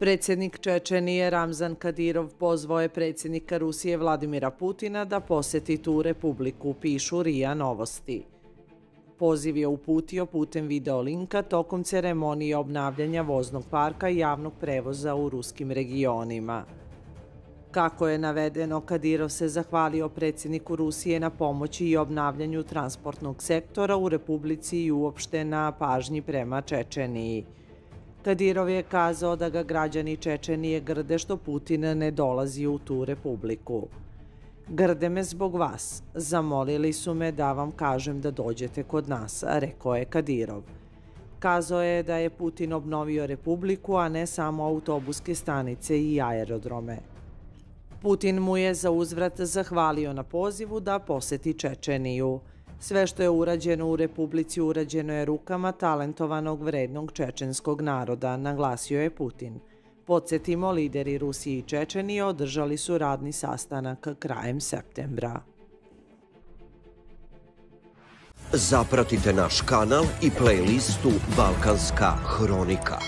Predsjednik Čečenije Ramzan Kadirov pozvao je predsjednika Rusije Vladimira Putina da posjeti tu republiku, pišu RIA Novosti. Poziv je uputio putem videolinka tokom ceremonije obnavljanja voznog parka i javnog prevoza u ruskim regionima. Kako je navedeno, Kadirov se zahvalio predsjedniku Rusije na pomoći i obnavljanju transportnog sektora u republici i uopšte na pažnji prema Čečeniji. Kadirov je kazao da ga građani Čečenije grde što Putin ne dolazi u tu republiku. Grde me zbog vas. Zamolili su me da vam kažem da dođete kod nas, rekao je Kadirov. Kazao je da je Putin obnovio republiku, a ne samo autobuske stanice i aerodrome. Putin mu je za uzvrat zahvalio na pozivu da poseti Čečeniju. Sve što je urađeno u republici urađeno je rukama talentovanog vrednog čečenskog naroda, naglasio je Putin. Podsjetimo, lideri Rusije i Čečenije održali su radni sastanak krajem septembra. Zapratite naš kanal i playlistu Balkanska hronika.